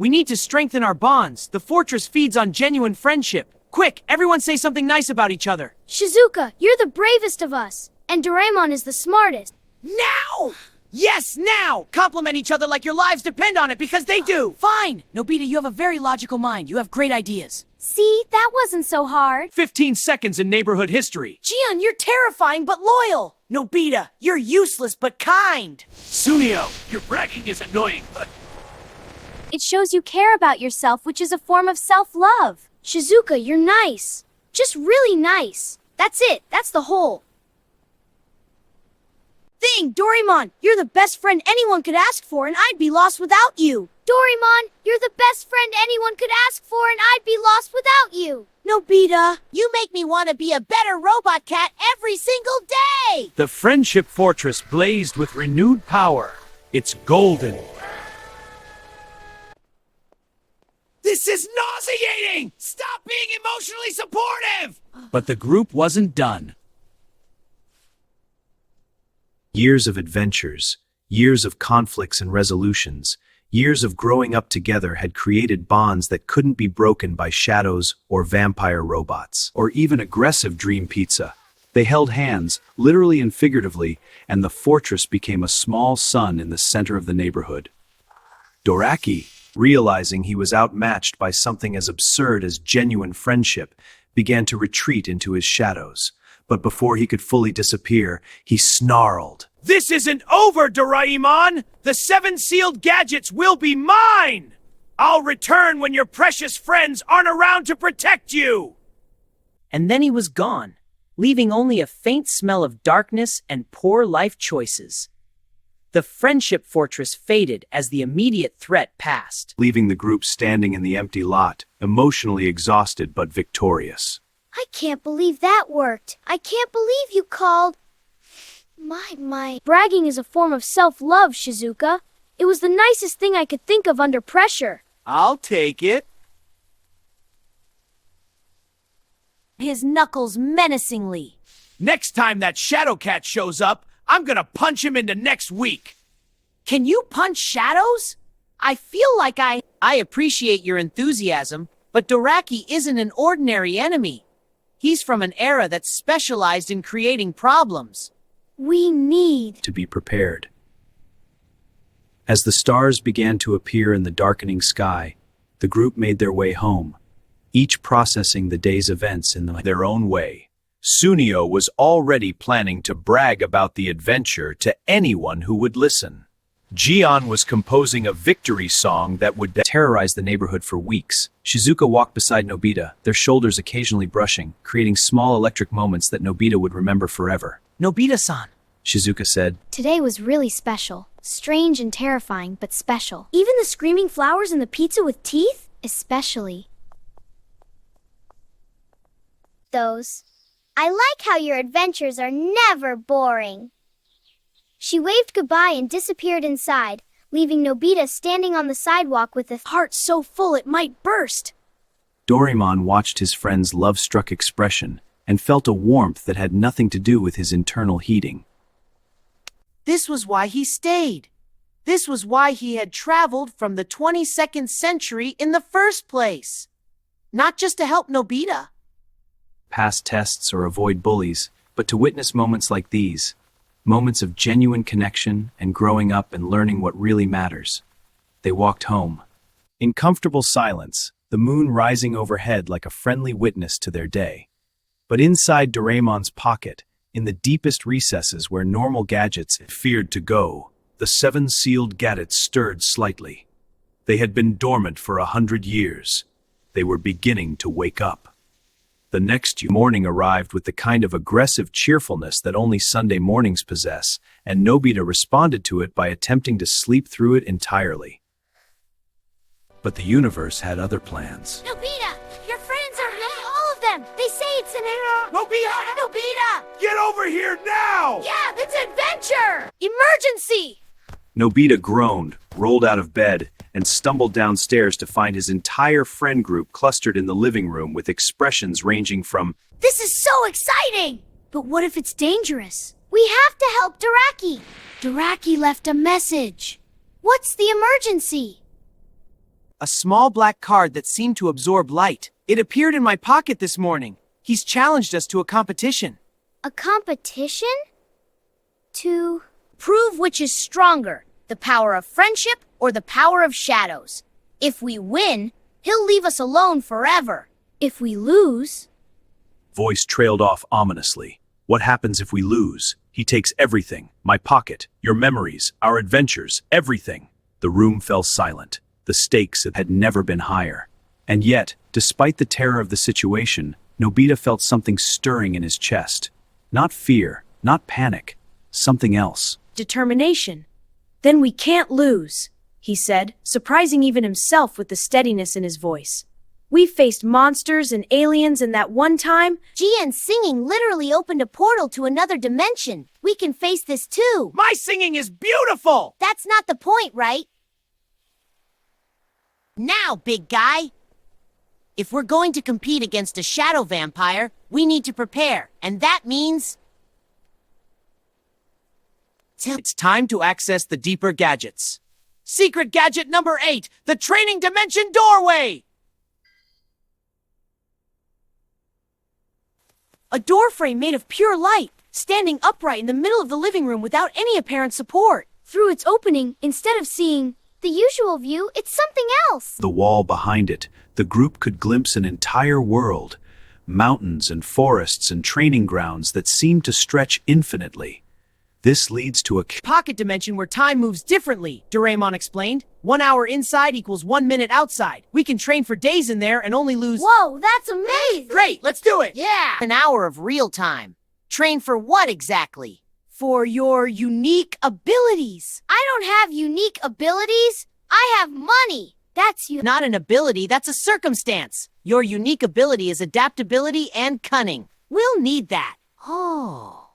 We need to strengthen our bonds. The fortress feeds on genuine friendship. Quick, everyone say something nice about each other. Shizuka, you're the bravest of us. And Doraemon is the smartest. Now! Yes, now! Compliment each other like your lives depend on it, because they do! Fine! Nobita, you have a very logical mind. You have great ideas. See, that wasn't so hard. 15 seconds in neighborhood history. Jian, you're terrifying but loyal. Nobita, you're useless but kind. Sunio, your bragging is annoying, but It shows you care about yourself, which is a form of self-love. Shizuka, you're nice. Just really nice. That's it. That's the whole thing. Doraemon, you're the best friend anyone could ask for, and I'd be lost without you. Doraemon, you're the best friend anyone could ask for, and I'd be lost without you. Nobita, you make me want to be a better robot cat every single day. the friendship fortress blazed with renewed power. It's golden. This is nauseating! Stop being emotionally supportive! But the group wasn't done. Years of adventures, years of conflicts and resolutions, years of growing up together had created bonds that couldn't be broken by shadows or vampire robots, or even aggressive dream pizza. They held hands, literally and figuratively, and the fortress became a small sun in the center of the neighborhood. Doraki, realizing he was outmatched by something as absurd as genuine friendship, began to retreat into his shadows. But before he could fully disappear, he snarled. This isn't over, Doraemon! The 7 sealed gadgets will be mine! I'll return when your precious friends aren't around to protect you! And then he was gone, leaving only a faint smell of darkness and poor life choices. The friendship fortress faded as the immediate threat passed. Leaving the group standing in the empty lot, emotionally exhausted but victorious. I can't believe that worked. I can't believe you called. My. Bragging is a form of self-love, Shizuka. It was the nicest thing I could think of under pressure. I'll take it. His knuckles menacingly. Next time that Shadow Cat shows up, I'm gonna punch him into next week. Can you punch shadows? I feel like I appreciate your enthusiasm, but Doraki isn't an ordinary enemy. He's from an era that specialized in creating problems. We need To be prepared. As the stars began to appear in the darkening sky, the group made their way home, each processing the day's events in their own way. Sunio was already planning to brag about the adventure to anyone who would listen. Jian was composing a victory song that would terrorize the neighborhood for weeks. Shizuka walked beside Nobita, their shoulders occasionally brushing, creating small electric moments that Nobita would remember forever. Nobita-san. Shizuka said, Today was really special. Strange and terrifying, but special. Even the screaming flowers and the pizza with teeth? Especially. Those. I like how your adventures are never boring. She waved goodbye and disappeared inside, leaving Nobita standing on the sidewalk with a Heart so full it might burst. Doraemon watched his friend's love-struck expression and felt a warmth that had nothing to do with his internal heating. This was why he stayed. This was why he had traveled from the 22nd century in the first place. Not just to help Nobita. Pass tests or avoid bullies, but to witness moments like these, moments of genuine connection and growing up and learning what really matters. They walked home. In comfortable silence, the moon rising overhead like a friendly witness to their day. But inside Doraemon's pocket, in the deepest recesses where normal gadgets feared to go, the 7 sealed gadgets stirred slightly. They had been dormant for 100 years. They were beginning to wake up. The next morning arrived with the kind of aggressive cheerfulness that only Sunday mornings possess, and Nobita responded to it by attempting to sleep through it entirely. But the universe had other plans. Nobita, your friends are here. All of them. They say it's an error. Nobita! Nobita! Get over here now! Yeah, it's adventure! Emergency! Nobita groaned, rolled out of bed, and stumbled downstairs to find his entire friend group clustered in the living room with expressions ranging from, This is so exciting! But what if it's dangerous? We have to help Doraki. Doraki left a message. What's the emergency? A small black card that seemed to absorb light. It appeared in my pocket this morning. He's challenged us to a competition. A competition? To... Prove which is stronger, the power of friendship or the power of shadows. If we win, he'll leave us alone forever. If we lose... Voice trailed off ominously. What happens if we lose? He takes everything. My pocket, your memories, our adventures, everything. The room fell silent. The stakes had never been higher. And yet, despite the terror of the situation, Nobita felt something stirring in his chest. Not fear, not panic, something else. Determination. Then we can't lose, he said, surprising even himself with the steadiness in his voice. We faced monsters and aliens, and that one time, Jian's singing literally opened a portal to another dimension. We can face this too. My singing is beautiful! That's not the point, right? Now, big guy. If we're going to compete against a shadow vampire, we need to prepare, and that means... It's time to access the deeper gadgets. Secret gadget number 8, the training dimension doorway! a door frame made of pure light, standing upright in the middle of the living room without any apparent support. Through its opening, instead of seeing the usual view, it's something else. The wall behind it, the group could glimpse an entire world. Mountains and forests and training grounds that seemed to stretch infinitely. This leads to a pocket dimension where time moves differently, Doraemon explained. 1 hour inside equals 1 minute outside. We can train for days in there and only lose... Whoa, that's amazing! Great, let's do it! Yeah! An hour of real time. Train for what exactly? for your unique abilities. I don't have unique abilities. I have money. That's you. Not an ability, that's a circumstance. Your unique ability is adaptability and cunning. We'll need that. Oh.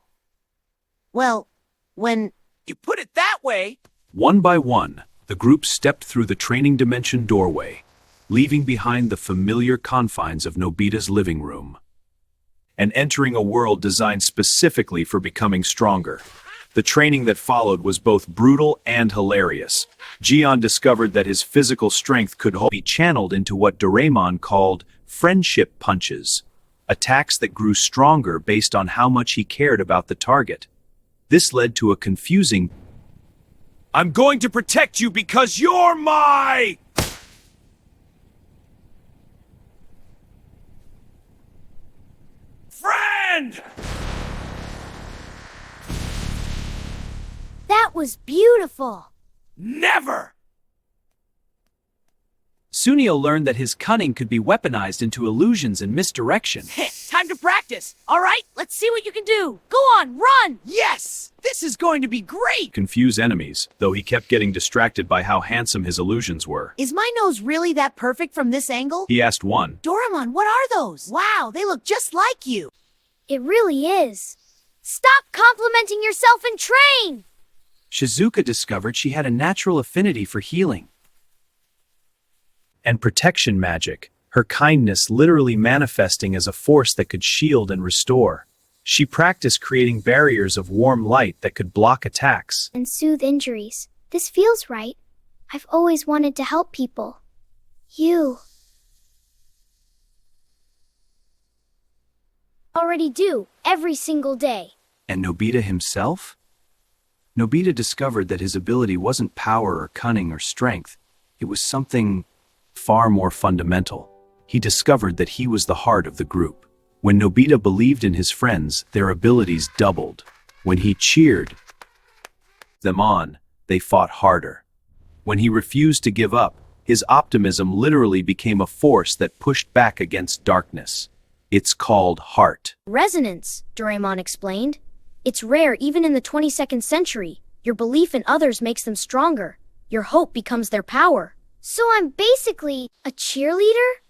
Well, when you put it that way... One by one, the group stepped through the training dimension doorway, leaving behind the familiar confines of Nobita's living room, and entering a world designed specifically for becoming stronger. The training that followed was both brutal and hilarious. Jian discovered that his physical strength could be channeled into what Doraemon called friendship punches, attacks that grew stronger based on how much he cared about the target. This led to a confusing... I'm going to protect you because you're my... friend! That was beautiful. Never! Sunio learned that his cunning could be weaponized into illusions and misdirection. Time to practice. All right, let's see what you can do. Go on, run! Yes! This is going to be great! Confuse enemies, though he kept getting distracted by how handsome his illusions were. Is my nose really that perfect from this angle? He asked one. Doraemon, what are those? Wow, they look just like you. It really is. Stop complimenting yourself and train! Shizuka discovered she had a natural affinity for healing and protection magic, her kindness literally manifesting as a force that could shield and restore. She practiced creating barriers of warm light that could block attacks and soothe injuries. This feels right. I've always wanted to help people. You already do, every single day. And Nobita himself? Nobita discovered that his ability wasn't power or cunning or strength. It was something far more fundamental. He discovered that he was the heart of the group. When Nobita believed in his friends, their abilities doubled. When he cheered them on, they fought harder. When he refused to give up, his optimism literally became a force that pushed back against darkness. It's called heart. Resonance, Doraemon explained. It's rare even in the 22nd century. Your belief in others makes them stronger. Your hope becomes their power. So I'm basically a cheerleader?